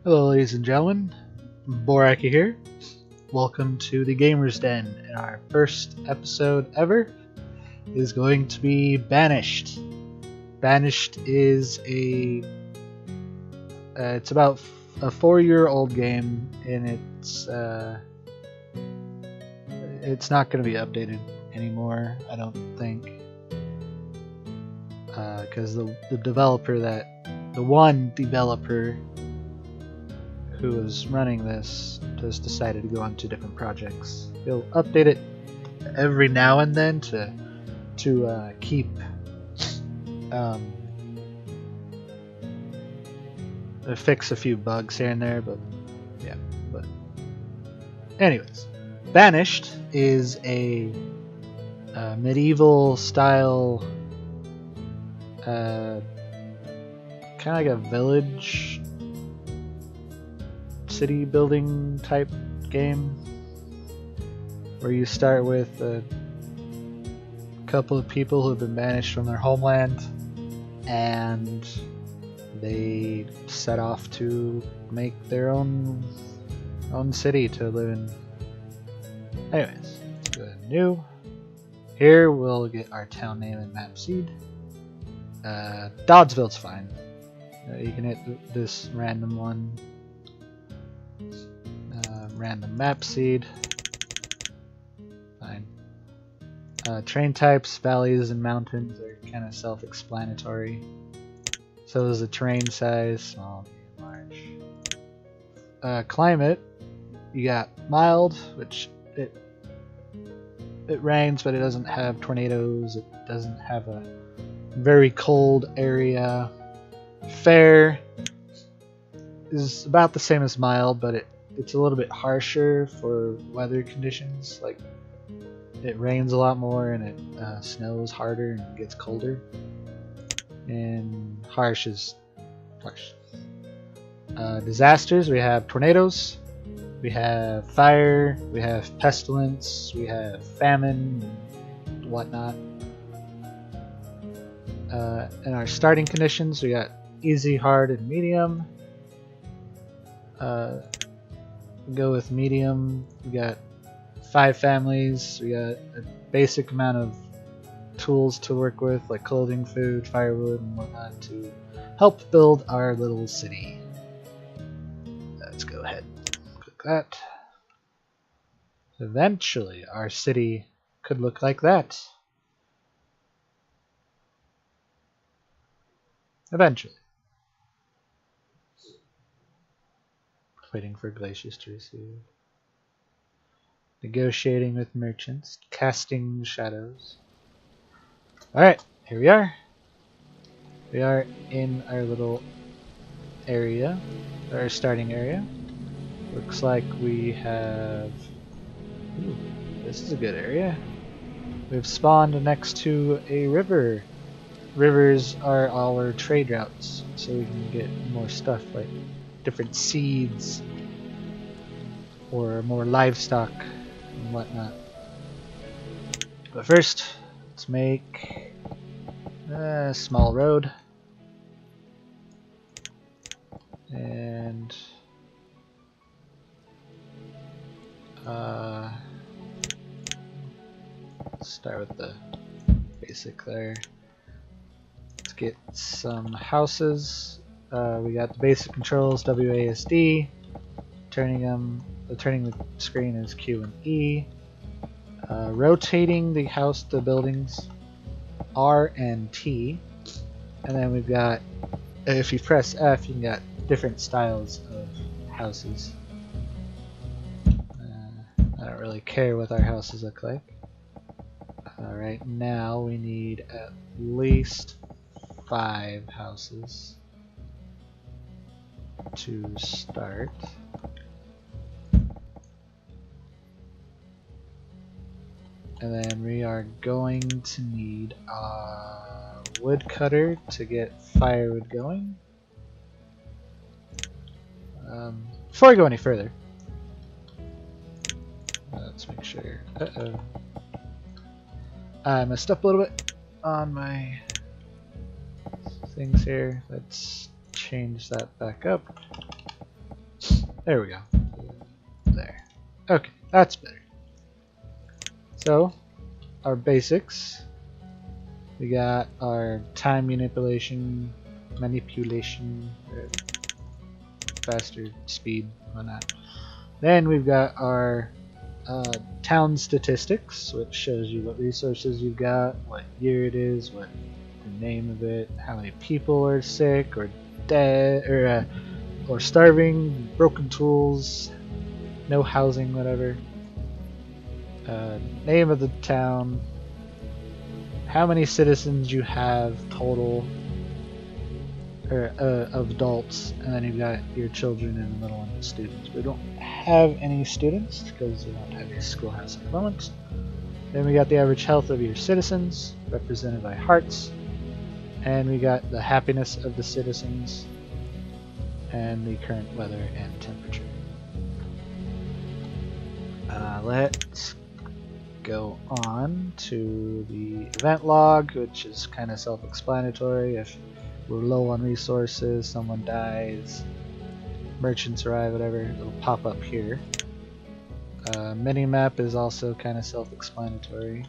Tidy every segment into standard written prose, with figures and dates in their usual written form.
Hello, ladies and gentlemen. Boraki here. Welcome to the Gamers Den. And our first episode ever is going to be Banished. Banished is it's about a 4-year-old game, and it's not going to be updated anymore, I don't think, because the one developer who is running this just decided to go on to different projects. He'll update it every now and then to keep fix a few bugs here and there, but yeah. But anyways, Banished is a medieval style, kind of like a village city building type game, where you start with a couple of people who have been banished from their homeland, and they set off to make their own city to live in. Anyways, go ahead and new. Here we'll get our town name and map seed. Doddsville's fine. You can hit this random one. Random map seed. Fine. Terrain types, valleys, and mountains are kind of self-explanatory. So is the terrain size, small, medium, large. Climate, you got mild, which it rains, but it doesn't have tornadoes. It doesn't have a very cold area. Fair is about the same as mild, but it's a little bit harsher for weather conditions. Like, it rains a lot more, and it snows harder and gets colder. And harsh is harsh. Disasters, we have tornadoes, we have fire, we have pestilence, we have famine, and whatnot. In our starting conditions, we got easy, hard, and medium. Go with medium. We got 5 families. We got a basic amount of tools to work with, like clothing, food, firewood, and whatnot, to help build our little city. Let's go ahead and click that. Eventually, our city could look like that. Eventually. Waiting for glaciers to receive. Negotiating with merchants. Casting shadows. Alright, here we are. We are in our little area. Our starting area. Looks like we have... Ooh, this is a good area. We've spawned next to a river. Rivers are our trade routes, so we can get more stuff like different seeds or more livestock and whatnot. But first, let's make a small road, and start with the basic there. Let's get some houses. We got the basic controls, WASD. Turning the screen is Q and E. Rotating the buildings, R and T. And then we've got, if you press F, you can get different styles of houses. I don't really care what our houses look like. Alright, now we need at least 5 houses to start. And then we are going to need a woodcutter to get firewood going. Before I go any further, let's make sure. I messed up a little bit on my things here. Let's change that back up. There we go. There. Okay, that's better. So, our basics. We got our time manipulation, faster speed, whatnot. Then we've got our town statistics, which shows you what resources you've got, what year it is, what the name of it, how many people are sick or dead or starving, broken tools, no housing, whatever. Name of the town, how many citizens you have total, or of adults, and then you've got your children in the middle and students. We don't have any students because we don't have a schoolhouse at the moment. Then we got the average health of your citizens, represented by hearts, and we got the happiness of the citizens, and the current weather and temperature. Let's go on to the event log, which is kind of self-explanatory. If we're low on resources, someone dies, merchants arrive, whatever, it'll pop up here. Minimap is also kind of self-explanatory.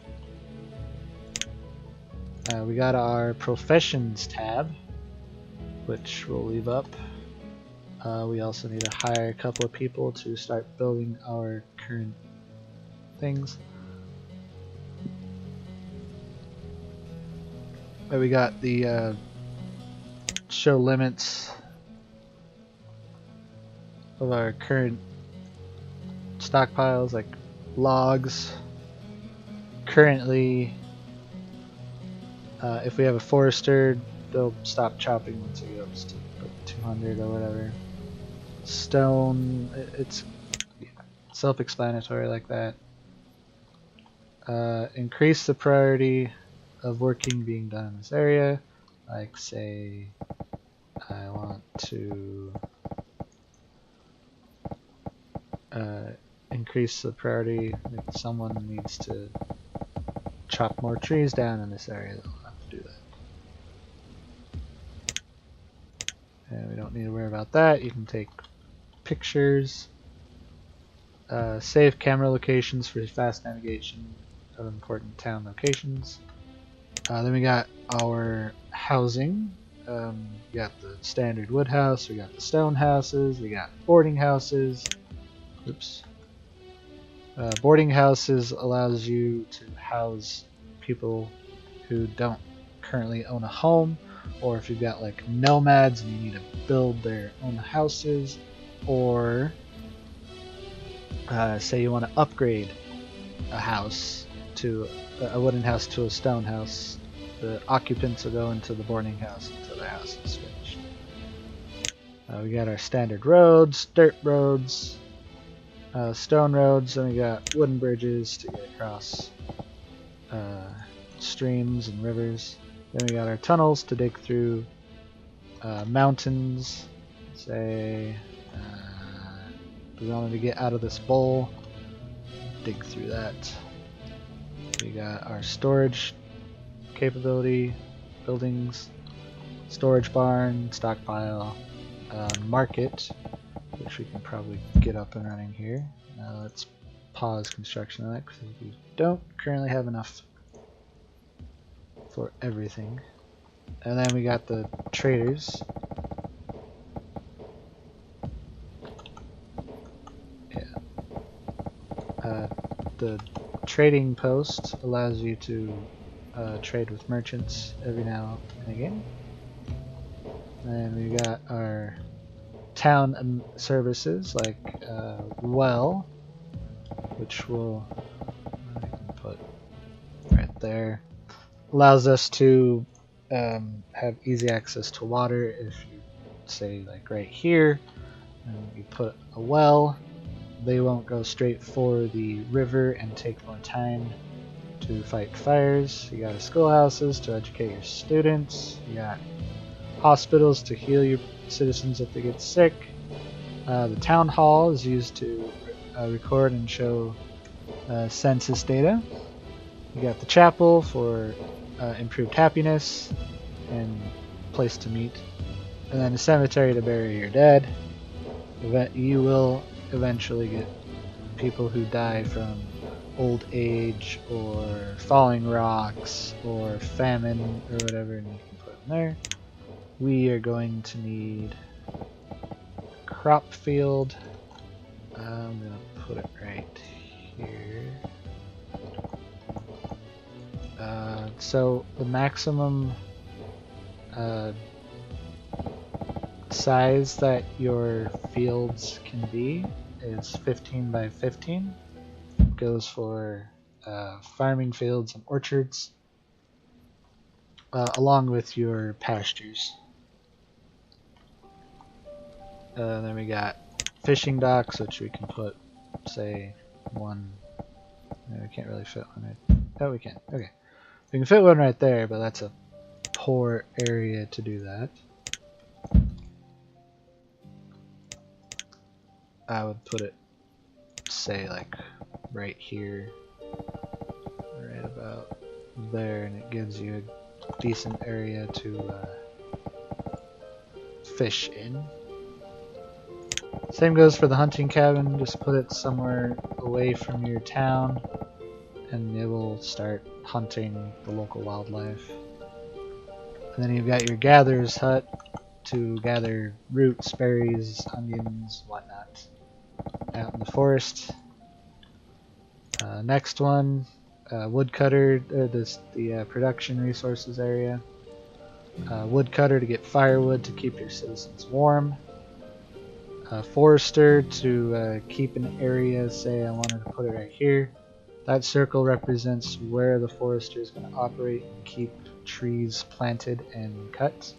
We got our professions tab, which we'll leave up. We also need to hire a couple of people to start building our current things. But we got the show limits of our current stockpiles, like logs. Currently, if we have a forester, they'll stop chopping once it goes to 200 or whatever. Stone, it's self-explanatory like that. Increase the priority of working being done in this area. Like, say, I want to increase the priority if someone needs to chop more trees down in this area, they'll have to do that. And we don't need to worry about that. You can take pictures, save camera locations for fast navigation of important town locations. Then we got our housing. We got the standard wood house, we got the stone houses, we got boarding houses. Oops. Boarding houses allows you to house people who don't currently own a home, or if you've got like nomads and you need to build their own houses, or say you want to upgrade a house to a wooden house to a stone house. The occupants will go into the boarding house until their house is finished. We got our standard roads, dirt roads, stone roads, and we got wooden bridges to get across streams and rivers. Then we got our tunnels to dig through mountains. Say we wanted to get out of this bowl, dig through that. We got our storage capability, buildings, storage barn, stockpile, market, which we can probably get up and running here. Let's pause construction on that because we don't currently have enough for everything. And then we got the traders. Yeah. The trading post allows you to trade with merchants every now and again. And we got our town services like well, which we'll put right there. Allows us to have easy access to water. If you say like right here, and you put a well, they won't go straight for the river and take more time to fight fires. You got schoolhouses to educate your students. You got hospitals to heal your citizens if they get sick. The town hall is used to record and show census data. You got the chapel for improved happiness and place to meet. And then a cemetery to bury your dead. You will eventually get people who die from old age or falling rocks or famine or whatever, and you can put them there. We are going to need a crop field. I'm going to put it right here. So the maximum size that your fields can be is 15 by 15. It goes for farming fields and orchards, along with your pastures. Then we got fishing docks, which we can put, say, one. No, we can't really fit one right. Oh, we can. Okay, we can fit one right there, but that's a poor area to do that. I would put it, say, like right here, right about there, and it gives you a decent area to fish in. Same goes for the hunting cabin. Just put it somewhere away from your town, and it will start hunting the local wildlife. And then you've got your gatherer's hut to gather roots, berries, onions, whatnot out in the forest. Next one, woodcutter, the production resources area. Woodcutter to get firewood to keep your citizens warm. Forester to keep an area, say I wanted to put it right here. That circle represents where the forester is going to operate and keep trees planted and cut.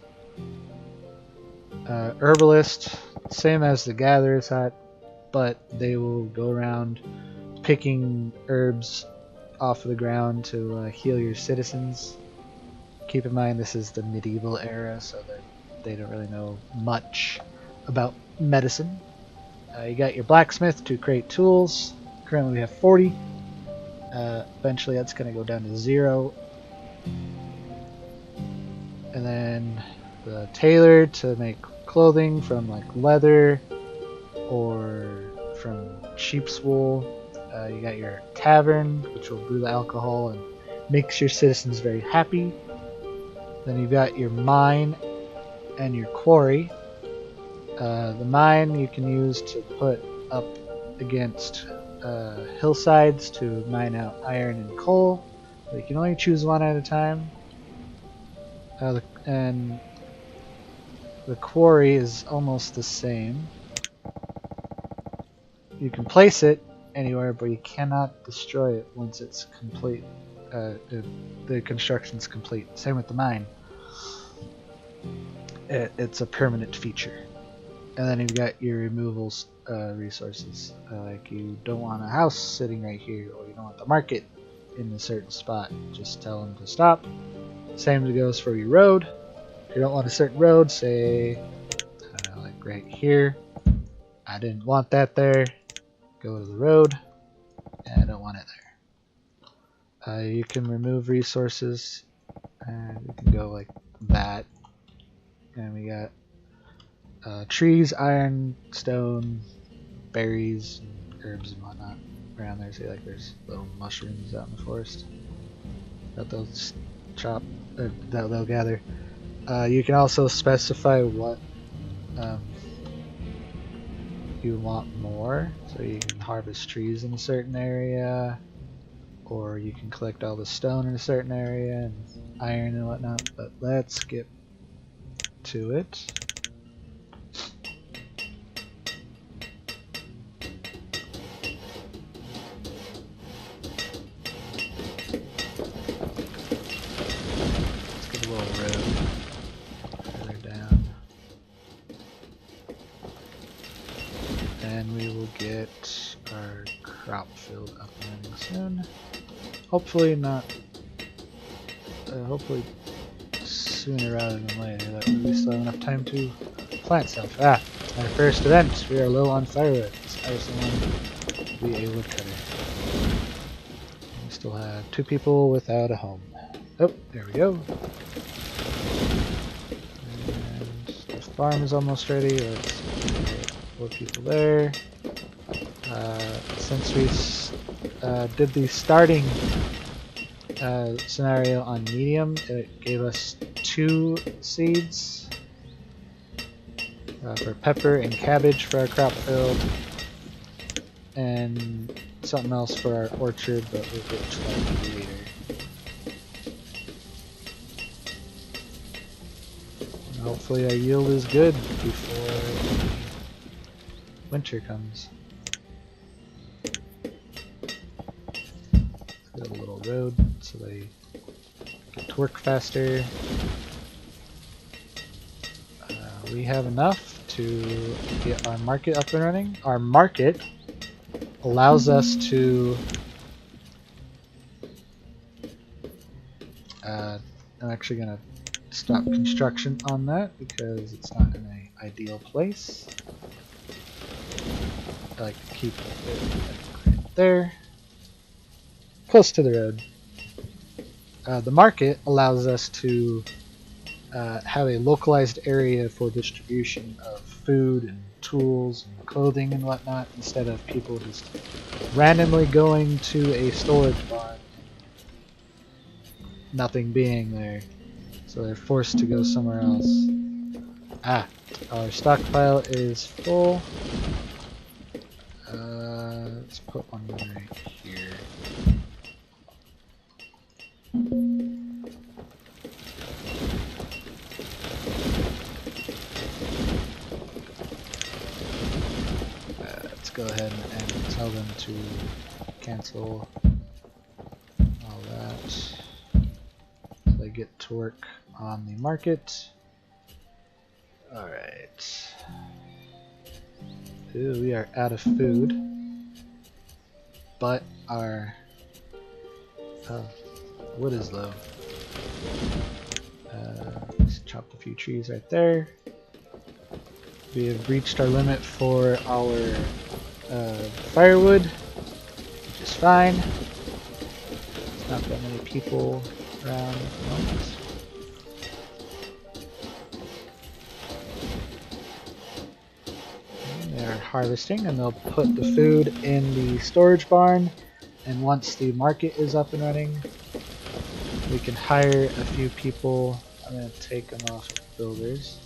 Herbalist, same as the gatherer's hut, but they will go around picking herbs off of the ground to heal your citizens. Keep in mind this is the medieval era, so that they don't really know much about medicine. You got your blacksmith to create tools. Currently we have 40. Eventually that's going to go down to 0. And then the tailor to make clothing from like leather or from sheep's wool. You got your tavern, which will brew the alcohol and makes your citizens very happy. Then you've got your mine and your quarry. The mine you can use to put up against hillsides to mine out iron and coal. But you can only choose one at a time. And the quarry is almost the same. You can place it anywhere, but you cannot destroy it once it's complete. The construction's complete. Same with the mine. It's a permanent feature. And then you've got your removals resources. Like you don't want a house sitting right here, or you don't want the market in a certain spot. Just tell them to stop. Same goes for your road. If you don't want a certain road, say like right here. I didn't want that there. Go to the road. And I don't want it there. You can remove resources, and you can go like that. And we got trees, iron, stone, berries, and herbs and whatnot around there. See, like there's little mushrooms out in the forest that they'll chop, that they'll gather. You can also specify what you want more, so you can harvest trees in a certain area, or you can collect all the stone in a certain area and iron and whatnot. But let's get to it. Let's get a little road further down, and we will get our crop field up and running soon. Hopefully not. Hopefully sooner rather than later. That way we still have enough time to plant stuff. Our first event. We are low on firewood. Let's hire someone to be a woodcutter. We still have 2 people without a home. Oh, there we go. And the farm is almost ready. Let's 4 people there. Since we did the starting scenario on medium, it gave us 2 seeds for pepper and cabbage for our crop field, and something else for our orchard, but we'll get to that later. And hopefully our yield is good before winter comes. Got a little road so they get to work faster. We have enough to get our market up and running. Our market allows us to I'm actually going to stop construction on that because it's not in an ideal place. I like to keep it right there, close to the road. The market allows us to have a localized area for distribution of food and tools and clothing and whatnot, instead of people just randomly going to a storage barn, nothing being there, so they're forced to go somewhere else. Our stockpile is full. Let's put one right here. Let's go ahead and tell them to cancel all that so they get to work on the market. Alright. Ooh, we are out of food, but our wood is low. Let's chop a few trees right there. We have reached our limit for our firewood, which is fine. There's not that many people around at the moment. They're harvesting, and they'll put the food in the storage barn, and once the market is up and running, we can hire a few people. I'm going to take them off of builders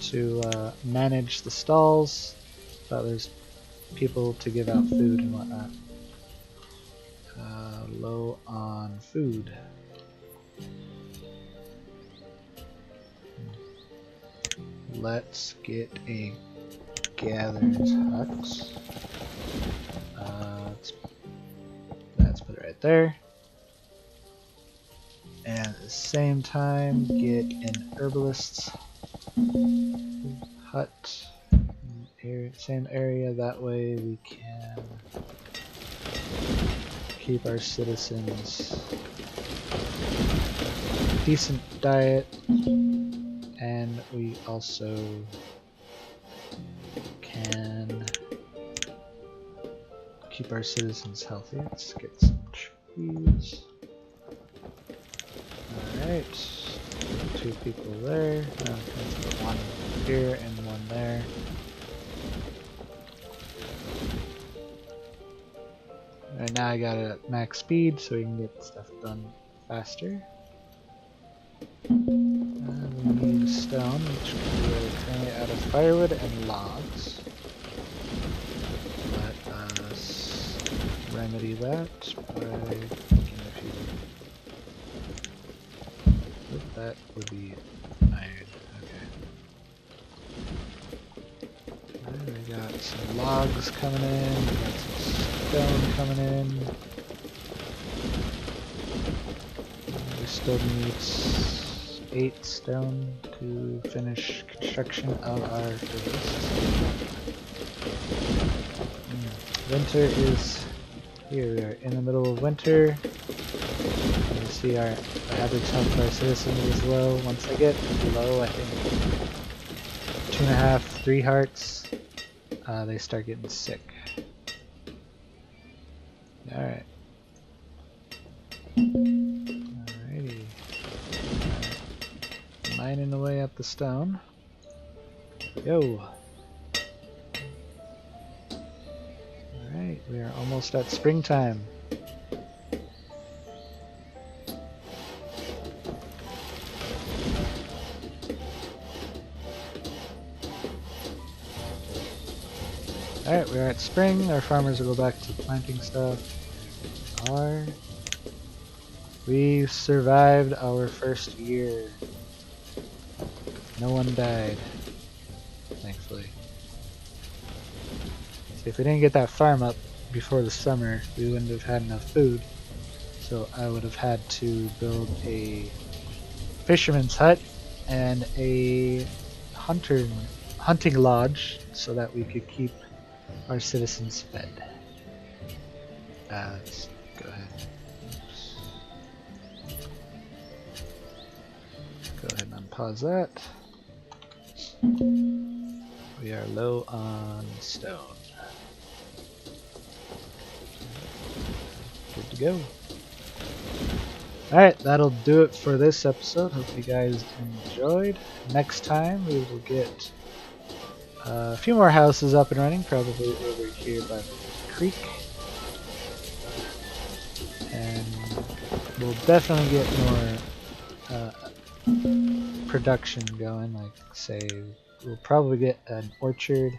to manage the stalls, so there's people to give out food and whatnot. Low on food. Let's get a gatherer's hut. Let's put it right there. And at the same time, get an herbalist's hut. Same area, that way we can keep our citizens decent diet, and we also can keep our citizens healthy. Let's get some trees. Alright, 2 people there. Let's put one here and one there. Alright, now I got it at max speed so we can get stuff done faster. We need stone, which we are currently out of firewood and logs. Let us remedy that by making a few. That would be iron. Okay. We got some logs coming in. We got some stone coming in. We still need 8 stone to finish construction of our forest. Winter is here. We are in the middle of winter. You see our average health of our citizens is low. Once they get below, I think 2.5, 3 hearts, they start getting sick. Alright. Alrighty. Mining away at the stone. There we go. We are almost at springtime. Alright, we're at spring. Our farmers will go back to planting stuff. We survived our first year. No one died, thankfully. So if we didn't get that farm up before the summer, we wouldn't have had enough food. So I would have had to build a fisherman's hut and a hunting lodge so that we could keep our citizens fed. Let's go ahead. Oops. Go ahead and unpause that. We are low on stone. Good to go. Alright, that'll do it for this episode. Hope you guys enjoyed. Next time we will get a few more houses up and running, probably over here by the creek. And we'll definitely get more production going, like say we'll probably get an orchard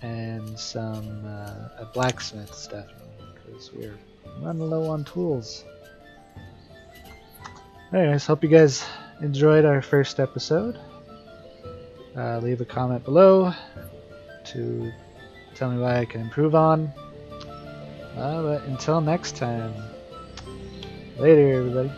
and some a blacksmith stuff because we're running low on tools. Anyways, hope you guys enjoyed our first episode. Leave a comment below to tell me what I can improve on. But until next time, later everybody.